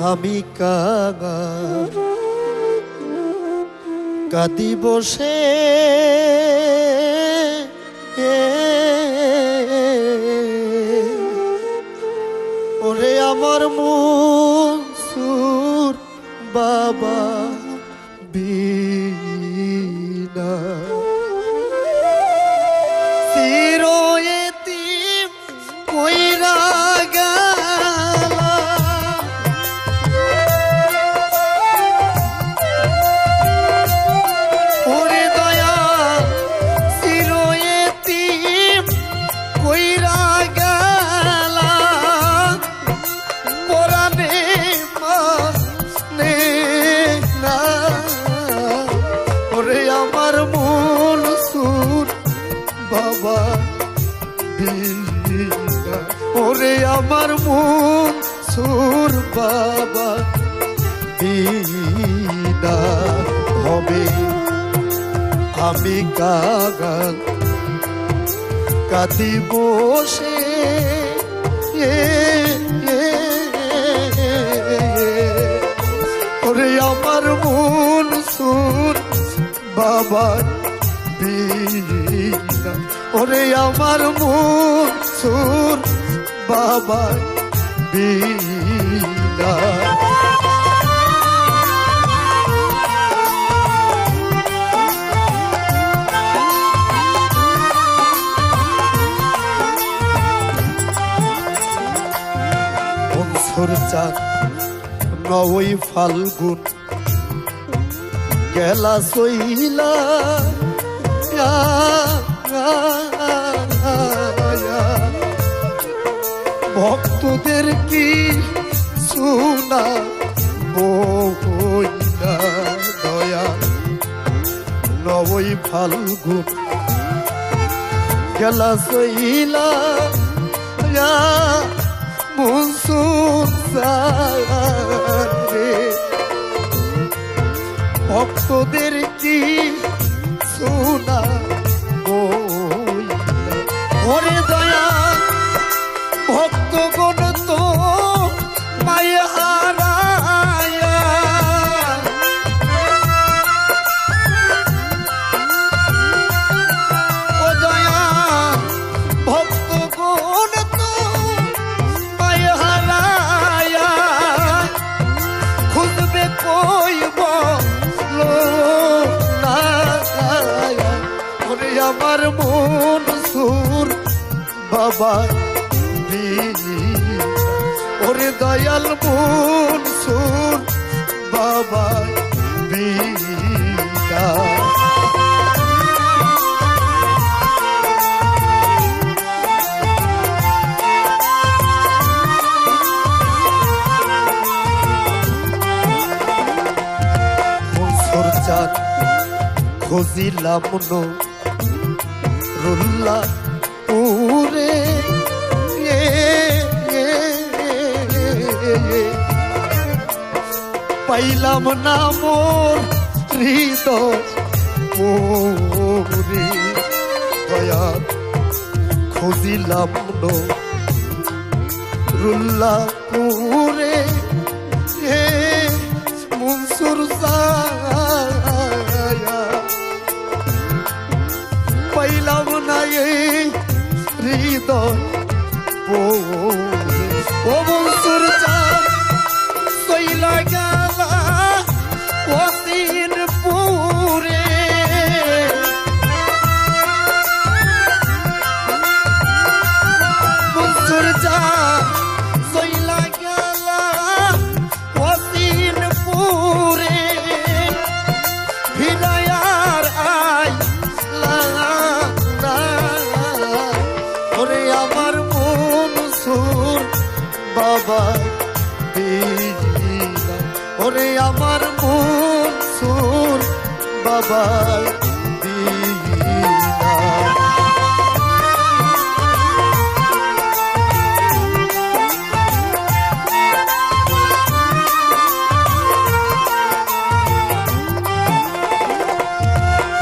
আমি কাঁদি বসে ওরে আমার মনসুর বাবা বিনা চিরয়েতিম কইরা বাবা বিনা ওরে আমার মনসুর বাবা বিনা হবে আমি কাঁদি বসে ওরে আমার মনসুর বাবা বিনা ওরে আমার মনসুর বাবা বিনা মনসুর চাঁদ 9 ফাল্গুন গেলা সইলা ভক্তদের কি শোনা বইলা দয়া 9 ফাল্গুন গেলা সইলা মনসুর রে ভক্তদের কি শোনা ওরে দয়া ভক্তগণ তো মায়া হারায়া ও দয়া ভক্তগণ তো মায়া হারায়া খুঁজবে কইব আমার মনসুর বাবা বিনা ওরে দয়াল মনসুর বাবা বিনা মনসুর চাঁদ খোঁজিলাম রুল্লা পুরে পাইলাম না মোর হৃদয় পুরে দয়া খুঁজিলাম রুল্লা পুরে মনসুর পাইলাম না এই হৃদয় ও মনসুর চাঁদ সইলা গেলা অসীন পুরে মনসুর চাঁদ সইলা গেলা অসীন পুরে হিরায়ার আই ওরে আমার মনসুর বাবা বিনা ওরে আমার মনসুর বাবা বিনা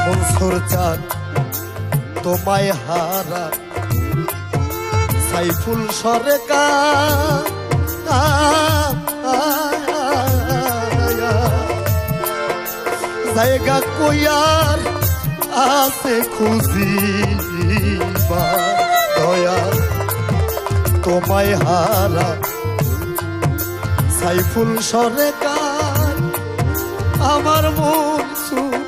মনসুর চাঁদ তোমায় হারা সাইফুল সরকার জায়গা কইয়ার আছে খুঁজিবা দয়া তোমায় হারা সাইফুল সরকার আমার মন সুরে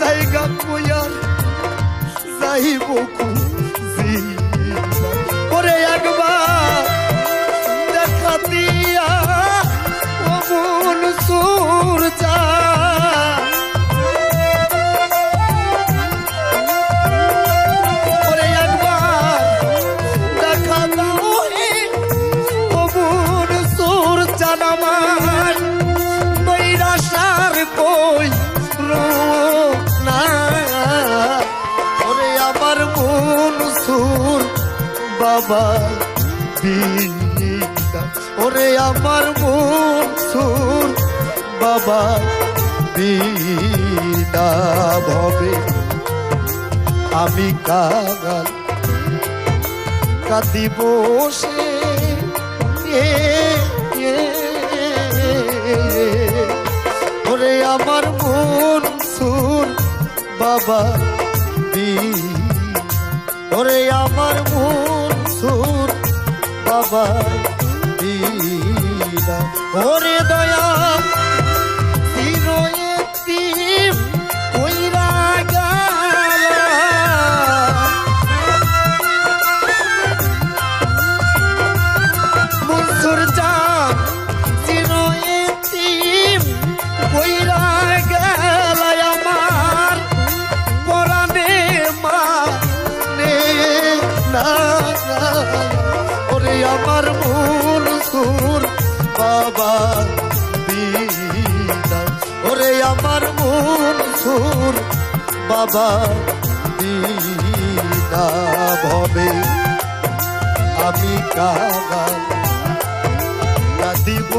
জায়গা কইয়ার যাইব খুঁজিবা ওরে একবার দেখা দিয়া ও মন সুর যা বাবা বিনা ওরে আমার মন সুর বাবা বিনা ভবে আমি কাগাল কাঁদিব সে ওরে আমার মন সুর বাবা বিনা ওরে আমার মন সুর বাবা দিনা ওরে দয়া চিরয়তিম কইরা গেলা মনসুর জান চিরয়তিম কইরা গেলা আমার পরাণে মা ওরে আমার মন সুর বাবা বিনা ওরে আমার মন সুর বাবা বিনা ভবে আমি কাঁদিব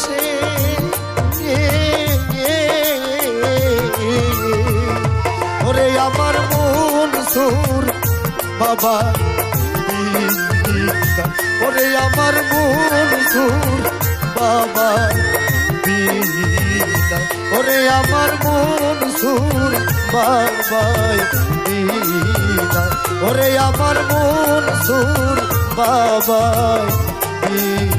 সে ওরে আমার মন সুর বাবা বিনা ওরে আমার মন সুর বাবা বিনা ওরে আমার মন সুর বাবা বিনা ওরে আমার মন সুর বাবা বিনা